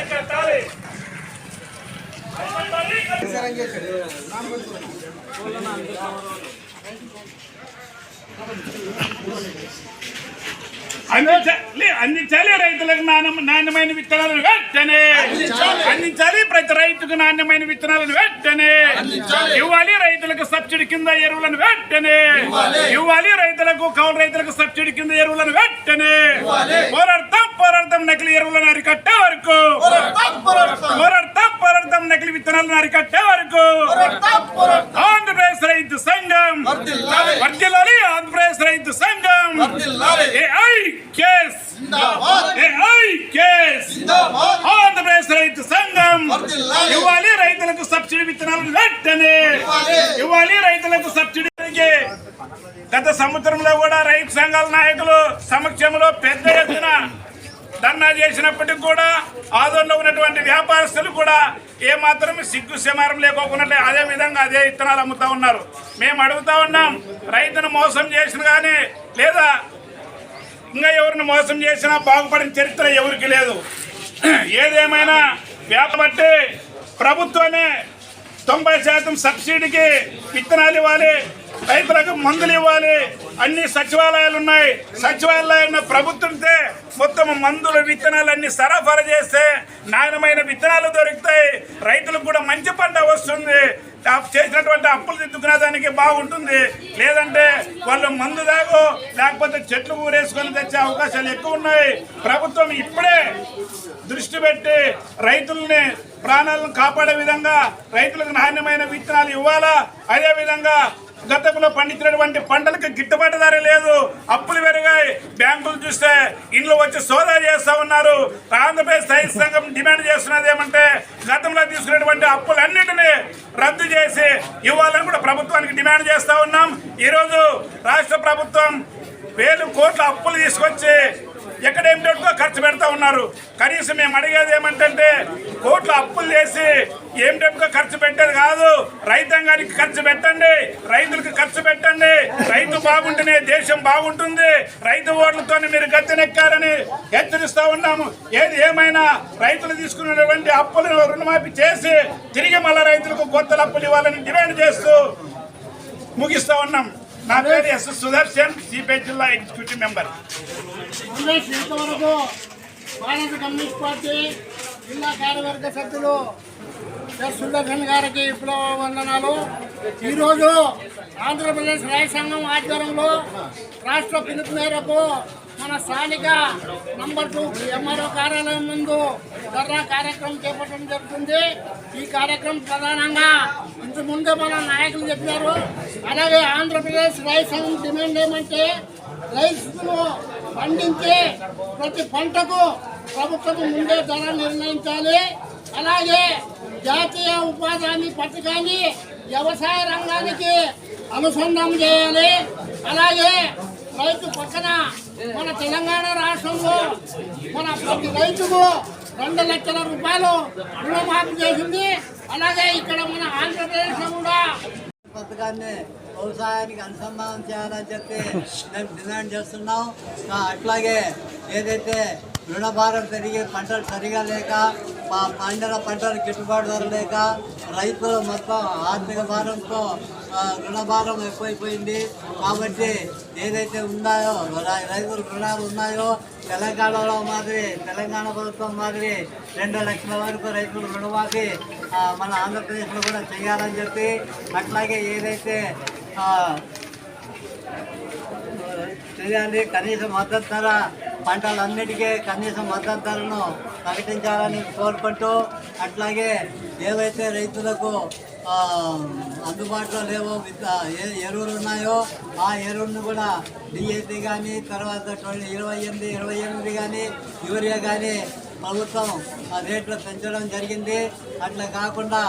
అరికట్టాలి. అందించాలి రైతులకు నాణ్యమైన విత్తనాలను వెంటనే అందించాలి. ప్రతి రైతుకు నాణ్యమైన విత్తనాలను వెంటనే ఇవ్వాలి. రైతులకు సబ్సిడీ కింద ఎరువులను వెంటనే ఇవ్వాలి. రైతులకు కౌలు రైతులకు సబ్సిడీ కింద ఎరువులను వెంటనే పోరాడతాం నకిలీ ఎరువులను అరికట్టే వరకు పోరాడతాం నకిలీ విత్తనాలను అరికట్టే వరకు. ఆంధ్రప్రదేశ్ రైతు సంఘం వర్ధిల్లాలి. ఆంధ్రప్రదేశ్ రైతు సంఘం ఆంధ్రప్రదేశ్ రైతు సంఘం ఇవ్వాలి. రైతులకు సబ్సిడీ విత్తనాలను వెంటనే ఇవ్వాలి. రైతులకు సబ్సిడీ. గత సంవత్సరంలో కూడా రైతు సంఘాల నాయకులు సమక్షంలో పెద్ద ఎత్తున ధర్నా చేసినప్పటికీ కూడా ఆదోళనలో ఉన్నటువంటి వ్యాపారస్తులు కూడా ఏమాత్రం సిగ్గు శమారం లేకోకుండా అదే విధంగా అదే విత్తనాలు అమ్ముతా ఉన్నారు. మేము అడుగుతా ఉన్నాం, రైతును మోసం చేసిన కానీ లేదా ఇంకా ఎవరిని మోసం చేసినా బాగుపడిన చరిత్ర ఎవరికి లేదు. ఏదేమైనా వ్యాపారట్టి ప్రభుత్వమే 90% సబ్సిడీకి విత్తనాలు ఇవ్వాలి. రైతులకు మందులు ఇవ్వాలి. అన్ని సచివాలయాలు ఉన్నాయి. సచివాలయాల్లో ప్రభుత్వంతో మొత్తం మందులు విత్తనాలు అన్ని సరఫరా చేస్తే నాణ్యమైన విత్తనాలు దొరుకుతాయి. రైతులకు కూడా మంచి పంట వస్తుంది. చేసినటువంటి అప్పులు దిద్దుకునే దానికి బాగుంటుంది. లేదంటే వాళ్ళు మందు దాగో లేకపోతే చెట్లు ఊరేసుకొని తెచ్చే అవకాశాలు ఎక్కువ ఉన్నాయి. ప్రభుత్వం ఇప్పుడే దృష్టి పెట్టి రైతుల్ని ప్రాణాలను కాపాడే విధంగా రైతులకు నాణ్యమైన విత్తనాలు ఇవ్వాలా. అదేవిధంగా గతంలో పండించినటువంటి పంటలకు గిట్టుబాటు ధర లేదు. అప్పులు పెరిగాయి. బ్యాంకులు చూస్తే ఇంట్లో వచ్చి సోదా చేస్తూ ఉన్నారు. ఆంధ్రప్రదేశ్ రైతు సంఘం డిమాండ్ చేస్తున్నది ఏమంటే గతంలో తీసుకున్నటువంటి అప్పులన్నిటినీ రద్దు చేసి ఇవ్వాలని కూడా ప్రభుత్వానికి డిమాండ్ చేస్తూ ఉన్నాం. ఈరోజు రాష్ట్ర ప్రభుత్వం 1000 కోట్ల అప్పులు తీసుకొచ్చి ఎక్కడేమిటో ఖర్చు పెడతా ఉన్నారు. కనీసం మేము అడిగేది ఏమంటే కోట్ల అప్పులు చేసి ఏమిటో ఖర్చు పెట్టేది కాదు. రైతాంగానికి ఖర్చు పెట్టండి, రైతులకు ఖర్చు పెట్టండి. రైతు బాగుంటేనే దేశం బాగుంటుంది. రైతు ఓట్లతో మీరు గద్దెనెక్కారని హెచ్చరిస్తా ఉన్నాము. ఏది ఏమైనా రైతులు తీసుకున్నటువంటి అప్పులను రుణమాఫీ చేసి తిరిగి మళ్ళా రైతులకు కొత్త అప్పులు ఇవ్వాలని డిమాండ్ చేస్తూ ముగిస్తా ఉన్నాం. నా పేరు ఎస్ సుదర్శన్, సిపిఐ జిల్లా ఎగ్జిక్యూటివ్ మెంబర్. ఇంతవరకు భారత కమ్యూనిస్ట్ పార్టీ జిల్లా కార్యవర్గ సభ్యులు ఎస్ సుదర్శన్ గారికి విప్లవ వందనాలు. ఈరోజు ఆంధ్రప్రదేశ్ రైతు సంఘం ఆధ్వర్యంలో రాష్ట్ర పిలుపు మేరకు మన స్థానిక నంబర్ 2 ఎంఆర్ఓ కార్యాలయం ముందు ధర్నా కార్యక్రమం చేపట్టడం జరుగుతుంది. ఈ కార్యక్రమం ప్రధానంగా ఇంతకుముందే మన నాయకులు చెప్పారు. అలాగే ఆంధ్రప్రదేశ్ రైతు సంఘం డిమాండ్ ఏమంటే రైతులు పండించే ప్రతి పంటకు ప్రభుత్వం ముందే ధర నిర్ణయించాలి. అలాగే జాతీయ ఉపాధి హామీ పథకాన్ని వ్యవసాయ రంగానికి అనుసంధానం చేయాలి. అలాగే రైతు పక్కన మన తెలంగాణ రాష్ట్రంలో మన ప్రతి రైతుకు 2 లక్షల రూపాయలు రుణమాఫీ చేసింది. అలాగే ఇక్కడ మన ఆంధ్రప్రదేశ్లో కూడా పథకాన్ని వ్యవసాయానికి అనుసంధానం చేయాలని చెప్పి మేము డిమాండ్ చేస్తున్నాం. అట్లాగే ఏదైతే రుణభారం పెరిగి పంటలు సరిగా లేక పండిన పంటలు గిట్టుబాటు ధర లేక రైతులు మొత్తం ఆర్థిక భారంతో రుణభారం ఎక్కువైపోయింది. కాబట్టి ఏదైతే ఉన్నాయో రైతుల రుణాలు ఉన్నాయో తెలంగాణలో మాదిరి తెలంగాణ ప్రభుత్వం మాదిరి 2 లక్షల వరకు రైతులు రుణమాఫీ మన ఆంధ్రప్రదేశ్లో కూడా చేయాలని చెప్పి అట్లాగే ఏదైతే చేయాలి కనీస మద్దతు ధర పంటలన్నిటికీ కనీస మద్దతు ధరను ప్రకటించాలని కోరుకుంటూ అట్లాగే ఏవైతే రైతులకు అందుబాటులో లేవో ఎరువులు ఉన్నాయో ఆ ఎరువులను కూడా డిఏపి కానీ తర్వాత 28 కానీ యూరియా కానీ ప్రభుత్వం రేట్లు పెంచడం జరిగింది. అట్లా కాకుండా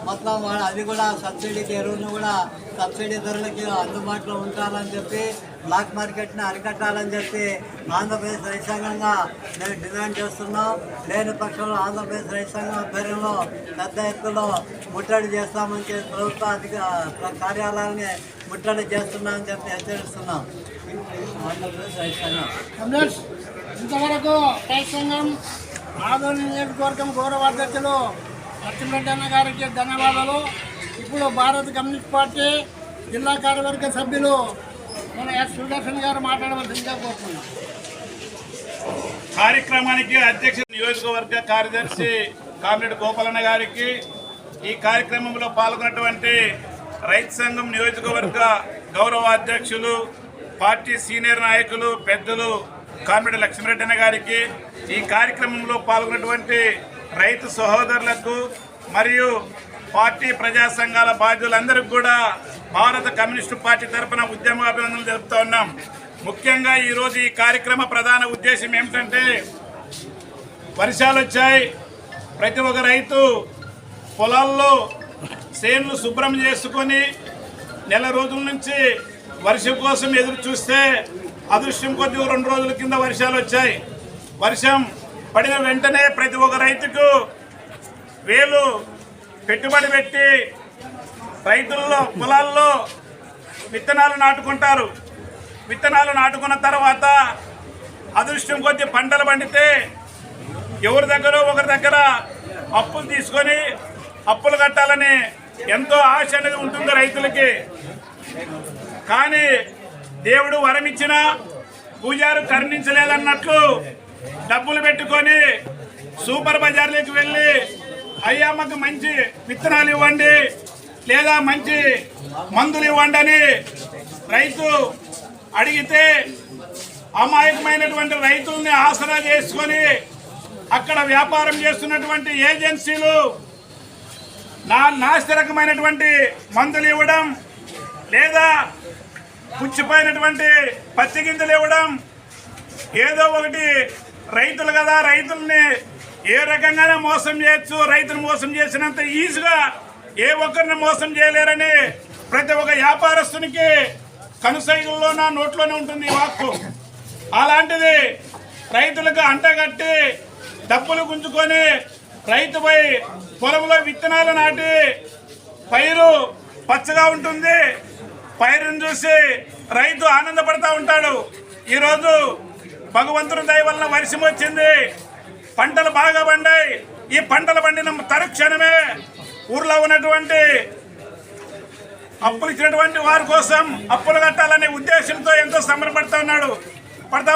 మొత్తం అది కూడా సబ్సిడీకి ఎరువులను కూడా సబ్సిడీ ధరలకి అందుబాటులో ఉంచాలని చెప్పి బ్లాక్ మార్కెట్ని అరికట్టాలని చెప్పి ఆంధ్రప్రదేశ్ రైతు సంఘంగా మేము డిమాండ్ చేస్తున్నాం. లేని పక్షంలో ఆంధ్రప్రదేశ్ రైతు సంఘం ఆధ్వర్యంలో పెద్ద ఎత్తులో ముట్టడి చేస్తామని చెప్పి ప్రభుత్వ కార్యాలయాన్ని ముట్టడి చేస్తున్నామని చెప్పి హెచ్చరిస్తున్నాం. ఆంధ్రప్రదేశ్ రైతు సంఘం ఇంతవరకు రైతు సంఘం ఆదోని నియోజకవర్గం గౌరవ అధ్యక్షులు లక్ష్మీరెడ్డి అన్న గారికి ధన్యవాదాలు. ఇప్పుడు భారత కమ్యూనిస్ట్ పార్టీ జిల్లా కార్యవర్గ సభ్యులు మన ఎస్ సుదర్శన్ గారు మాట్లాడవలసిందిగా కోరుతున్నాం. కార్యక్రమానికి అధ్యక్ష నియోజకవర్గ కార్యదర్శి కామిరెడ్డి గోపాలన్న గారికి, ఈ కార్యక్రమంలో పాల్గొన్నటువంటి రైతు సంఘం నియోజకవర్గ గౌరవ అధ్యక్షులు, పార్టీ సీనియర్ నాయకులు, పెద్దలు కామిరెడ్డి లక్ష్మీరెడ్డి అన్న గారికి, ఈ కార్యక్రమంలో పాల్గొన్నటువంటి రైతు సహోదరులకు మరియు పార్టీ ప్రజా సంఘాల బాధ్యులందరికీ కూడా భారత కమ్యూనిస్టు పార్టీ తరఫున ఉద్యమ అభినందనలు తెలుపుతూ ఉన్నాం. ముఖ్యంగా ఈరోజు ఈ కార్యక్రమ ప్రధాన ఉద్దేశం ఏమిటంటే, వర్షాలు వచ్చాయి, ప్రతి ఒక్క రైతు పొలాల్లో చేనులు శుభ్రం చేసుకొని నెల రోజుల నుంచి వర్షం కోసం ఎదురు చూస్తే అదృష్టం కొద్ది 2 రోజుల కింద వర్షాలు వచ్చాయి. వర్షం పడిన వెంటనే ప్రతి ఒక్క రైతుకు వేలు పెట్టుబడి పెట్టి రైతుల్లో పొలాల్లో విత్తనాలు నాటుకుంటారు. విత్తనాలు నాటుకున్న తర్వాత అదృష్టం కొద్ది పంటలు పండితే ఎవరి దగ్గర ఒకరి దగ్గర అప్పులు తీసుకొని అప్పులు కట్టాలని ఎంతో ఆశ అనేది ఉంటుంది రైతులకి. కానీ దేవుడు వరం ఇచ్చినా పూజారు కరుణించలేదన్నట్లు డబ్బులు పెట్టుకొని సూపర్ బజార్లోకి వెళ్ళి, అయ్యా మాకు మంచి విత్తనాలు ఇవ్వండి లేదా మంచి మందులు ఇవ్వండి అని రైతు అడిగితే అమాయకమైనటువంటి రైతుల్ని ఆసరా చేసుకొని అక్కడ వ్యాపారం చేస్తున్నటువంటి ఏజెన్సీలు నాస్తి రకమైనటువంటి మందులు ఇవ్వడం లేదా పుచ్చిపోయినటువంటి పత్తి గింజలు ఇవ్వడం, ఏదో ఒకటి రైతులు కదా రైతుల్ని ఏ రకంగానే మోసం చేయొచ్చు, రైతులు మోసం చేసినంత ఈజీగా ఏ ఒక్కరిని మోసం చేయలేరని ప్రతి ఒక్క వ్యాపారస్తునికి కనుసైగుల్లో నా నోట్లోనే ఉంటుంది ఈ వాక్కు. అలాంటిది రైతులకు అంటగట్టి డబ్బులు గుంజుకొని రైతుపై పొలంలో విత్తనాలు నాటి పైరు పచ్చగా ఉంటుంది, పైరును చూసి రైతు ఆనందపడతా ఉంటాడు. ఈరోజు భగవంతుని దయ వలన వర్షం వచ్చింది, పంటలు బాగా పండాయి. ఈ పంటలు పండిన తరుక్షణమే ఊర్లో ఉన్నటువంటి అప్పులు ఇచ్చినటువంటి వారి కోసం అప్పులు కట్టాలనే ఉద్దేశంతో ఎంతో పడతా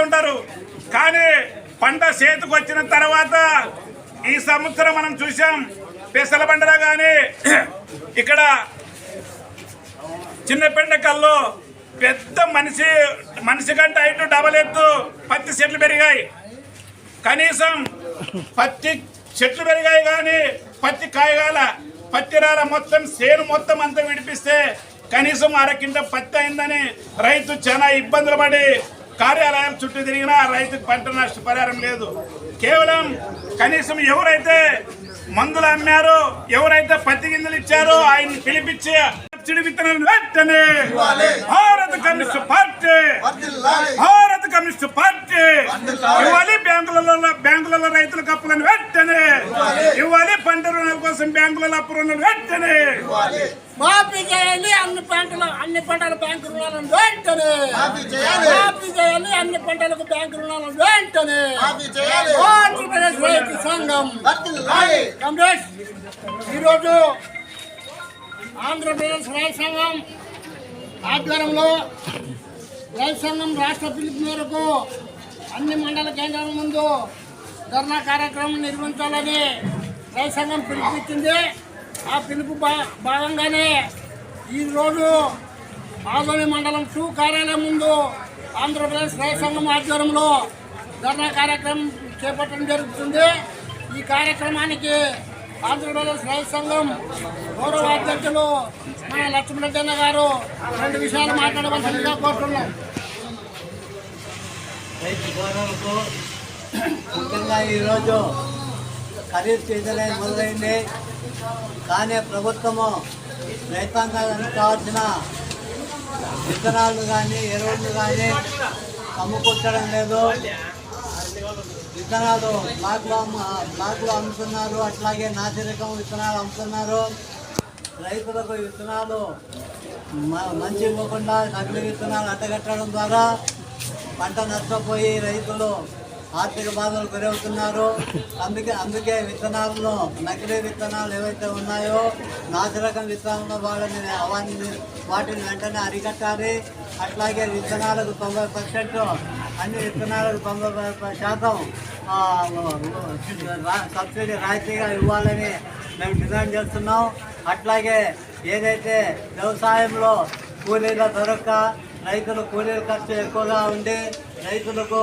ఉంటారు. కానీ పంట చేతికి వచ్చిన తర్వాత ఈ సంవత్సరం మనం చూసాం, పెసల పంటలో కానీ ఇక్కడ చిన్న పెండకల్లో పెద్ద మనిషి కంటే హైట్ డబల్ ఎత్తు పత్తి చెట్లు పెరిగాయి. కనీసం పత్తి చెట్లు పెరిగాయి కానీ పత్తి కాయగాల, పత్తి రాల మొత్తం సేను మొత్తం అంతా విడిపిస్తే కనీసం అరకింట పత్తి అయిందని రైతు చాలా ఇబ్బందులు పడి కార్యాలయాల చుట్టూ తిరిగినా రైతుకు పంట నష్టపరిహారం లేదు. కేవలం కనీసం ఎవరైతే మందులు అమ్మారో, ఎవరైతే పత్తి గింజలు ఇచ్చారో ఆయన పిలిపించి సబ్సిడీ విత్తనాలు వెంటనే భారత కమ్యూనిస్ట్ పార్టీ ఇవ్వాలి. బ్యాంకులలో రైతులకు అప్పులను వెంటనే ఇవ్వాలి. పంట రుణాల కోసం బ్యాంకులలో అప్పు రుణాలు వెంటనే మాఫీ చేయాలి. అన్ని పంటల బ్యాంకు రుణాలను వెంటనే మాఫీ చేయాలి. అన్ని పంటలకు బ్యాంకు రుణాలను వెంటనే ఆంధ్రప్రదేశ్ రైతు సంఘం కాంగ్రెస్ ఈరోజు ఆంధ్రప్రదేశ్ రైతు సంఘం ఆధ్వర్యంలో రైతు సంఘం రాష్ట్ర పిలుపు మేరకు అన్ని మండల కేంద్రాల ముందు ధర్నా కార్యక్రమం నిర్వహించాలని రైతు సంఘం పిలుపునిచ్చింది. ఆ పిలుపు భాగంగానే ఈరోజు ఆదోని మండలం 2 కార్యాలయం ముందు ఆంధ్రప్రదేశ్ రైతు సంఘం ఆధ్వర్యంలో ధర్నా కార్యక్రమం చేపట్టడం జరుగుతుంది. ఈ కార్యక్రమానికి ఆంధ్రప్రదేశ్ రైతు సంఘం గౌరవ అధ్యక్షులు మన లక్ష్మీరెడ్డి అన్న గారు 2 విషయాలు మాట్లాడవలసిందిగా కోరుతున్నాం. రైతు సోదరులకు ముఖ్యంగా ఈరోజు ఖరీఫ్ సీజన్ మొదలైంది. కానీ ప్రభుత్వము రైతాంగానికి కావాల్సిన విత్తనాలు కానీ ఎరువులు కానీ సమకూర్చడం లేదు. విత్తనాలు బ్లాక్లో అమ్ముతున్నారు, అట్లాగే నాసిరకం విత్తనాలు అమ్ముతున్నారు. రైతులకు విత్తనాలు మంచి ఇవ్వకుండా నకిలీ విత్తనాలు అడ్డగట్టడం ద్వారా పంట నష్టపోయి రైతులు ఆర్థిక బాధలు గురవుతున్నారు. అందుకే విత్తనాలను నకిలీ విత్తనాలు ఏవైతే ఉన్నాయో నాసిరకం విత్తనాలను వాటిని వెంటనే అరికట్టాలి. అట్లాగే విత్తనాలకు 90% అన్ని విత్తనాలకు 90% సబ్సిడీ రాయితీగా ఇవ్వాలని మేము డిమాండ్ చేస్తున్నాం. అట్లాగే ఏదైతే వ్యవసాయంలో కూలీల దొరక్క రైతులు కూలీల ఖర్చు ఎక్కువగా ఉండి రైతులకు